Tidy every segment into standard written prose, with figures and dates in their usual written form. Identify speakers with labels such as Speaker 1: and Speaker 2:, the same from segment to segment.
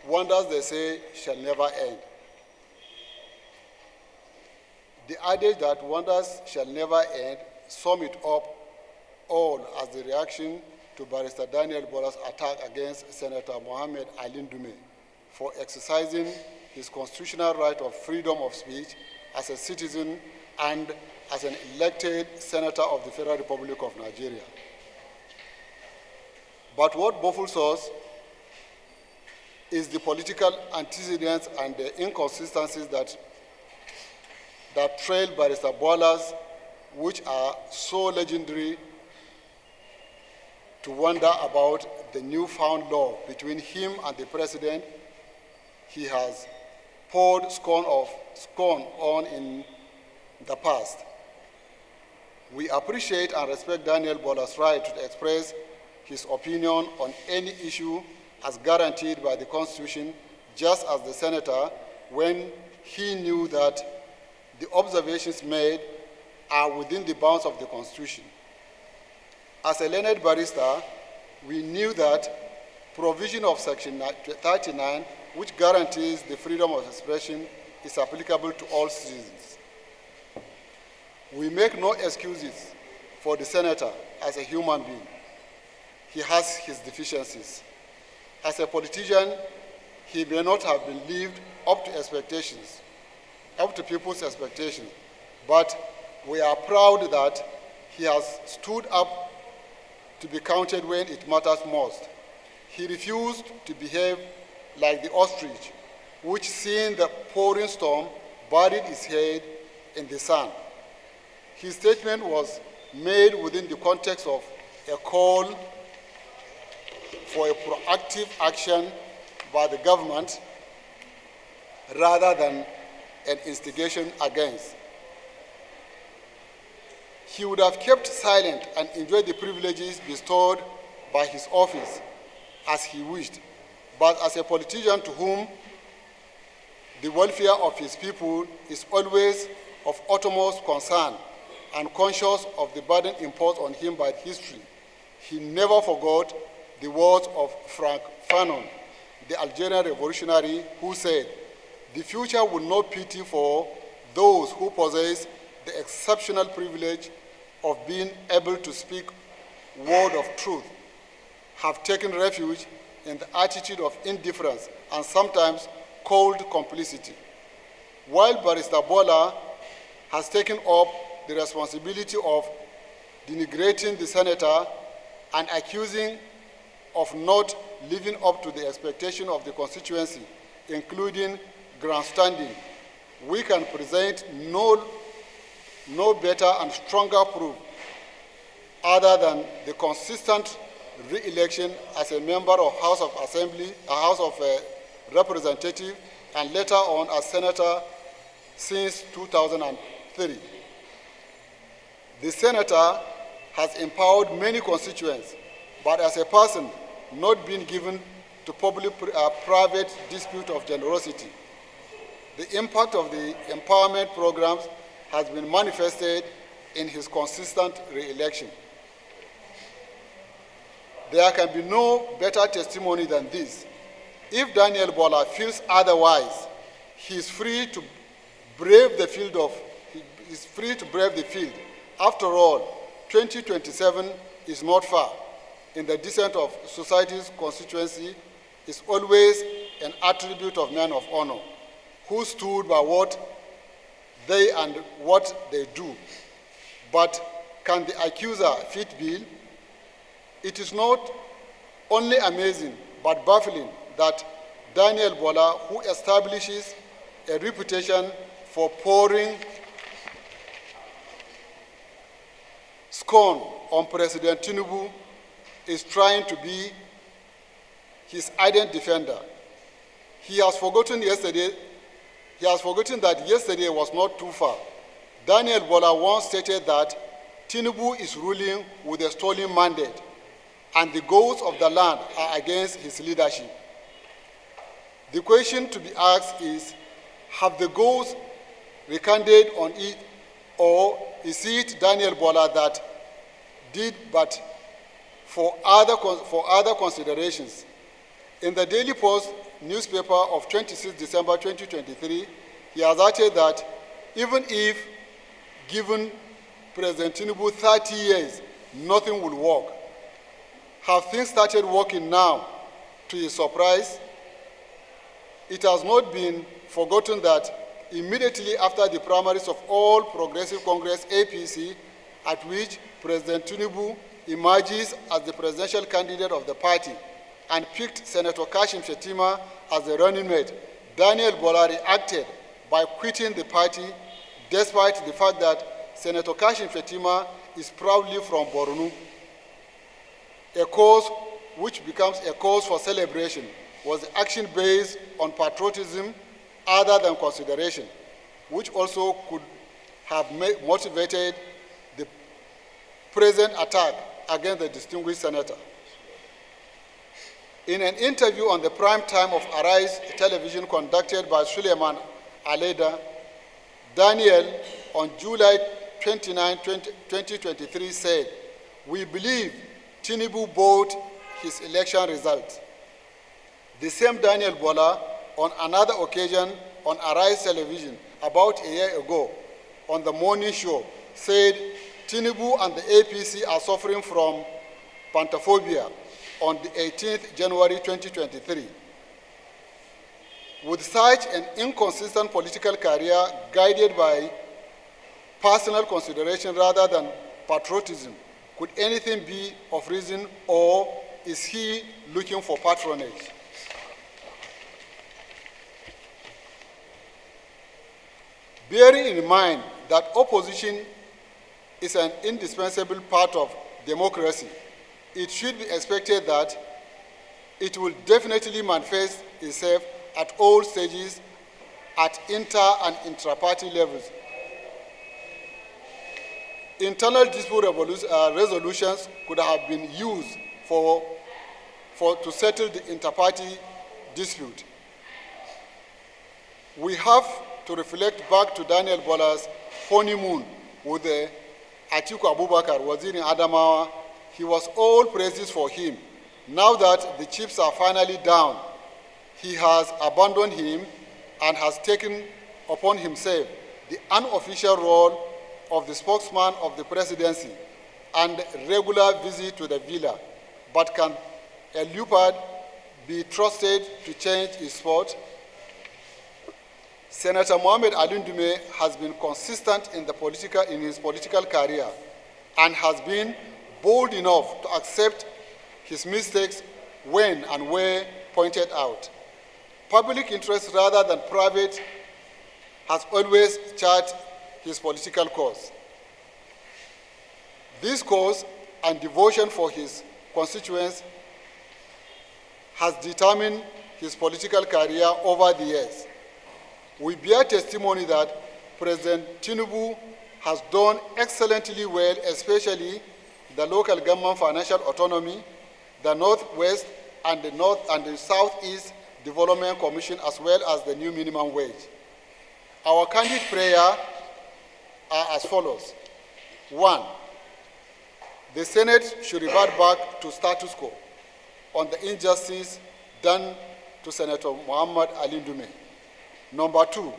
Speaker 1: wonders, they say, shall never end. The adage that wonders shall never end sum it up all as the reaction to Barrister Daniel Bwala's attack against Senator Mohammed Ali Ndume for exercising his constitutional right of freedom of speech as a citizen and as an elected senator of the Federal Republic of Nigeria. But what baffles us is the political antecedents and the inconsistencies that trail Barrister Bwala's, which are so legendary to wonder about the newfound love between him and the president he has poured scorn on in the past. We appreciate and respect Daniel Bwala's right to express his opinion on any issue as guaranteed by the Constitution, just as the senator, when he knew that the observations made are within the bounds of the Constitution. As a learned barrister, we knew that provision of Section 39, which guarantees the freedom of expression, is applicable to all citizens. We make no excuses for the senator as a human being. He has his deficiencies. As a politician, he may not have been lived up to expectations, up to people's expectations, but we are proud that he has stood up to be counted when it matters most. He refused to behave like the ostrich, which, seeing the pouring storm, buried his head in the sand. His statement was made within the context of a call for a proactive action by the government rather than an instigation against. He would have kept silent and enjoyed the privileges bestowed by his office as he wished, but as a politician to whom the welfare of his people is always of utmost concern and conscious of the burden imposed on him by history, he never forgot the words of Frank Fanon, the Algerian revolutionary, who said, "The future will not pity for those who possess the exceptional privilege of being able to speak word of truth, have taken refuge in the attitude of indifference and sometimes cold complicity." While Barrister Bwala has taken up the responsibility of denigrating the senator and accusing of not living up to the expectation of the constituency, including grandstanding, we can present no better and stronger proof other than the consistent re-election as a member of House of Assembly, a House of Representatives, and later on as senator since 2003. The senator has empowered many constituents, but as a person not being given to public-private dispute of generosity. The impact of the empowerment programs has been manifested in his consistent re-election. There can be no better testimony than this. If Daniel Bwala feels otherwise, he is free to brave the field. After all, 2027 is not far. In the descent of society's constituency is always an attribute of men of honor, who stood by what they and what they do. But can the accuser fit bill? It is not only amazing, but baffling that Daniel Bwala, who establishes a reputation for pouring scorn on President Tinubu, is trying to be his ardent defender. He has forgotten that yesterday was not too far. Daniel Bwala once stated that Tinubu is ruling with a stolen mandate, and the goals of the land are against his leadership. The question to be asked is, have the goals recanted on it, or is it Daniel Bwala that did, but for other considerations? In the Daily Post newspaper of 26 December 2023, he asserted that even if given President Tinubu 30 years, nothing will work. Have things started working now? To his surprise, it has not been forgotten that immediately after the primaries of All Progressive Congress (APC), at which President Tinubu emerges as the presidential candidate of the party and picked Senator Kashim Shettima as the running mate, Daniel Bwala reacted by quitting the party, despite the fact that Senator Kashim Shettima is proudly from Borno. A cause which becomes a cause for celebration was the action based on patriotism other than consideration, which also could have motivated the present attack against the distinguished senator. In an interview on the prime time of Arise television conducted by Suleiman Aleda, Daniel, on July 29, 2023, said, "We believe Tinubu bought his election results." The same Daniel Bwala, on another occasion on Arise television about a year ago, on the morning show, said Tinubu and the APC are suffering from pantophobia on the 18th January 2023. With such an inconsistent political career guided by personal consideration rather than patriotism, could anything be of reason, or is he looking for patronage? Bearing in mind that opposition is an indispensable part of democracy, it should be expected that it will definitely manifest itself at all stages at inter- and intra-party levels. Internal dispute resolutions could have been used to settle the inter-party dispute. We have to reflect back to Daniel Bwala's honeymoon with Atiku Abubakar, Waziri Adamawa. He was all praises for him. Now that the chips are finally down, he has abandoned him and has taken upon himself the unofficial role of the spokesman of the presidency and regular visit to the villa. But can a leopard be trusted to change his spot? Senator Mohammed Ali Ndume has been consistent in his political career and has been bold enough to accept his mistakes when and where pointed out. Public interest rather than private has always charged his political cause. This cause and devotion for his constituents has determined his political career over the years. We bear testimony that President Tinubu has done excellently well, especially the local government financial autonomy, the Northwest and the North and the Southeast Development Commission, as well as the new minimum wage. Our candid prayer are as follows. 1, the Senate should revert back to status quo on the injustice done to Senator Mohammed Ali Ndume. Number 2,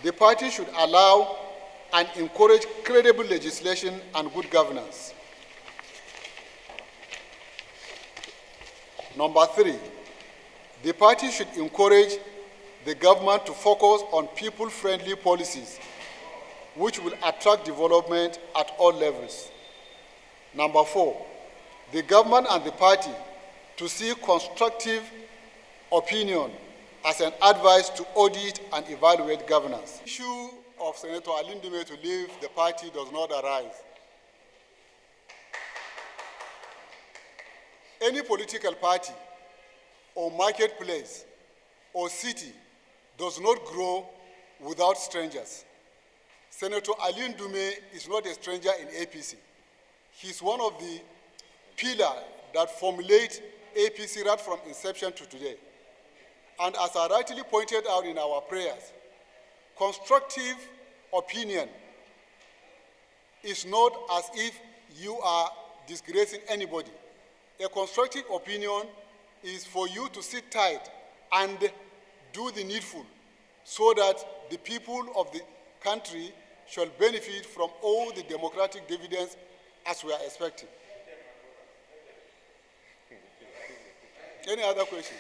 Speaker 1: the party should allow and encourage credible legislation and good governance. Number 3, the party should encourage the government to focus on people-friendly policies which will attract development at all levels. Number 4, the government and the party to seek constructive opinion as an advice to audit and evaluate governance. The issue of Senator Ali Ndume to leave the party does not arise. Any political party or marketplace or city does not grow without strangers. Senator Ali Ndume is not a stranger in APC. He's one of the pillars that formulate APC right from inception to today. And as I rightly pointed out in our prayers, constructive opinion is not as if you are disgracing anybody. A constructive opinion is for you to sit tight and do the needful so that the people of the country shall benefit from all the democratic dividends as we are expecting. Any other question?